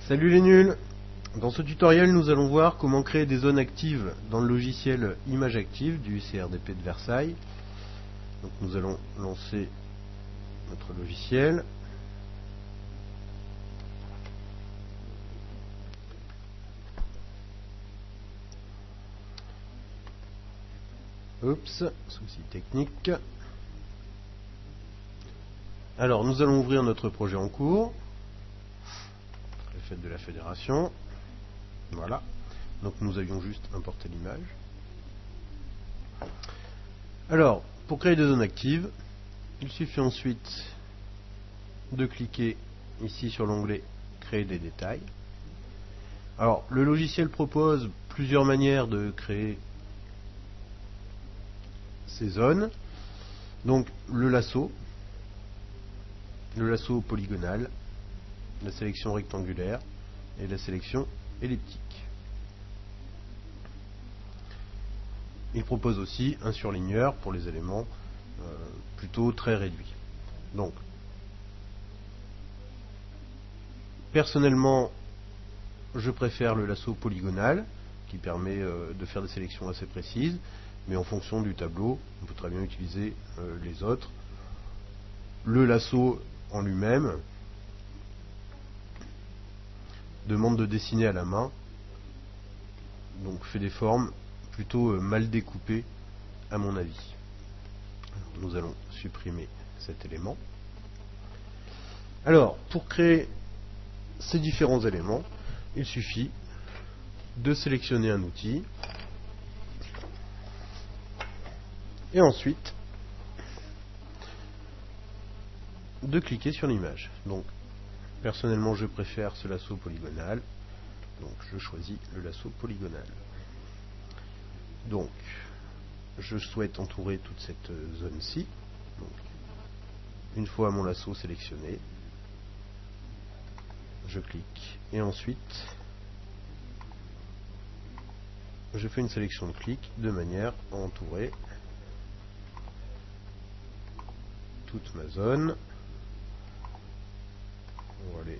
Salut les nuls! Dans ce tutoriel, nous allons voir comment créer des zones actives dans le logiciel Image Active du CRDP de Versailles. Donc nous allons lancer notre logiciel. Oups, souci technique. Alors nous allons ouvrir notre projet en cours. Le fait de la fédération. Voilà. Donc nous avions juste importé l'image. Alors, pour créer des zones actives, il suffit ensuite de cliquer ici sur l'onglet Créer des détails. Alors, le logiciel propose plusieurs manières de créer ces zones. Donc, le lasso polygonal, la sélection rectangulaire et la sélection elliptique. Il propose aussi un surligneur pour les éléments plutôt très réduits. Donc, personnellement, je préfère le lasso polygonal qui permet de faire des sélections assez précises, mais en fonction du tableau, on peut très bien utiliser les autres. Le lasso en lui-même demande de dessiner à la main, donc fait des formes plutôt mal découpées à mon avis. Alors, nous allons supprimer cet élément. Alors, pour créer ces différents éléments, il suffit de sélectionner un outil et ensuite de cliquer sur l'image. Donc, personnellement, je préfère ce lasso polygonal, donc je choisis le lasso polygonal. Donc, je souhaite entourer toute cette zone-ci. Donc, une fois mon lasso sélectionné, je clique et ensuite je fais une sélection de clic de manière à entourer toute ma zone. On va aller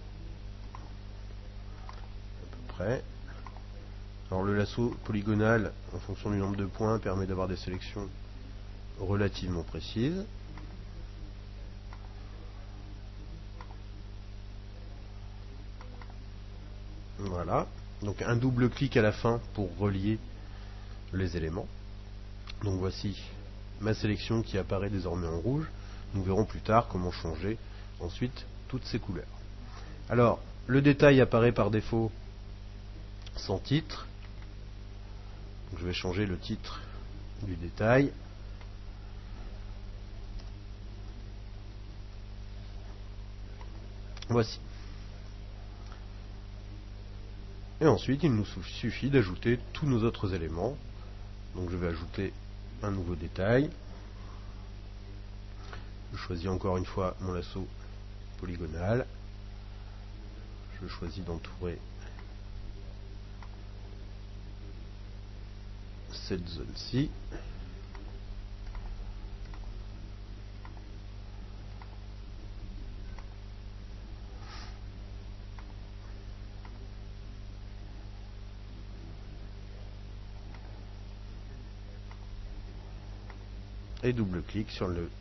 à peu près. Alors le lasso polygonal, en fonction du nombre de points, permet d'avoir des sélections relativement précises. Voilà. Donc un double clic à la fin pour relier les éléments. Donc voici ma sélection qui apparaît désormais en rouge. Nous verrons plus tard comment changer ensuite toutes ces couleurs. Alors, le détail apparaît par défaut sans titre. Donc, je vais changer le titre du détail. Voici. Et ensuite, il nous suffit d'ajouter tous nos autres éléments. Donc je vais ajouter un nouveau détail. Je choisis encore une fois mon lasso polygonal. Je choisis d'entourer cette zone-ci. Et double-clic sur le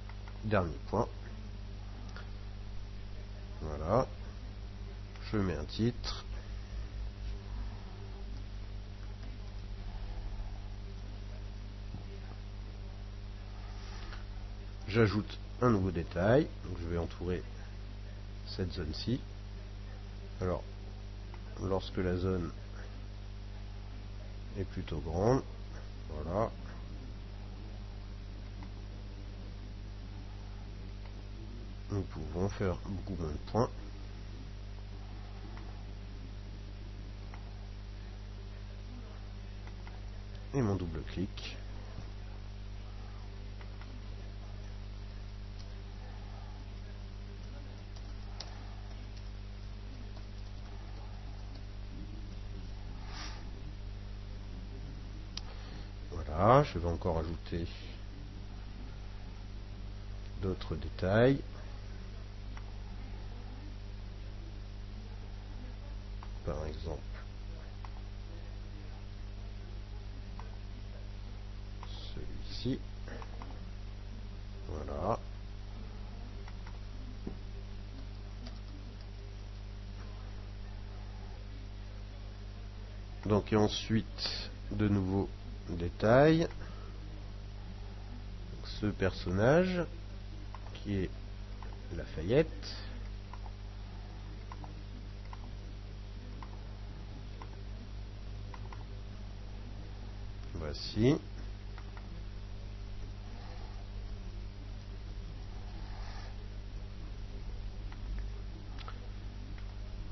dernier point. Voilà. Je mets un titre. J'ajoute un nouveau détail. Donc je vais entourer cette zone-ci. Alors, lorsque la zone est plutôt grande, voilà. Nous pouvons faire beaucoup moins de points. Et mon double-clic. Voilà, je vais encore ajouter d'autres détails. par exemple celui-ci. Voilà. Donc et ensuite de nouveau détail, ce personnage qui est Lafayette. Voici.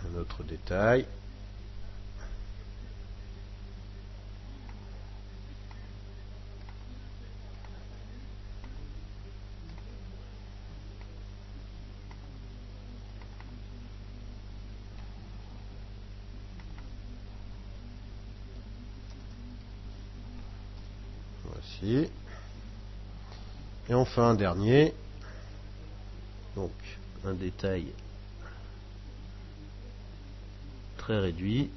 Un autre détail. Voici. Et enfin un dernier. Donc un détail très réduit.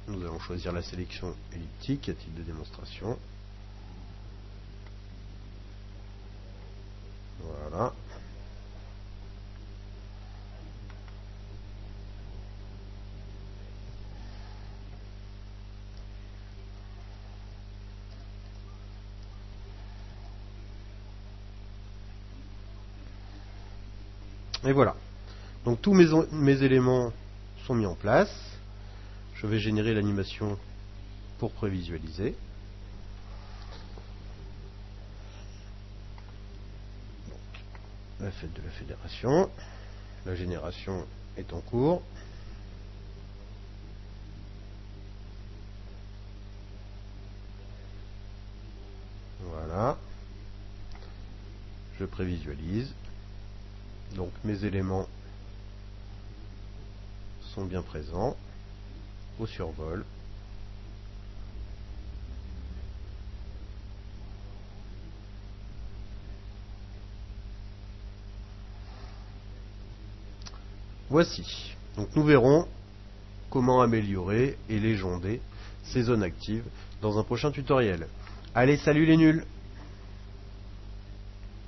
Nous allons choisir la sélection elliptique à titre de démonstration. Voilà. Et voilà. Donc tous mes éléments sont mis en place. Je vais générer l'animation pour prévisualiser. Donc, la fête de la fédération. La génération est en cours. Voilà. Je prévisualise. Donc mes éléments sont bien présents au survol. Voici. Donc nous verrons comment améliorer et légender ces zones actives dans un prochain tutoriel. Allez, salut les nuls!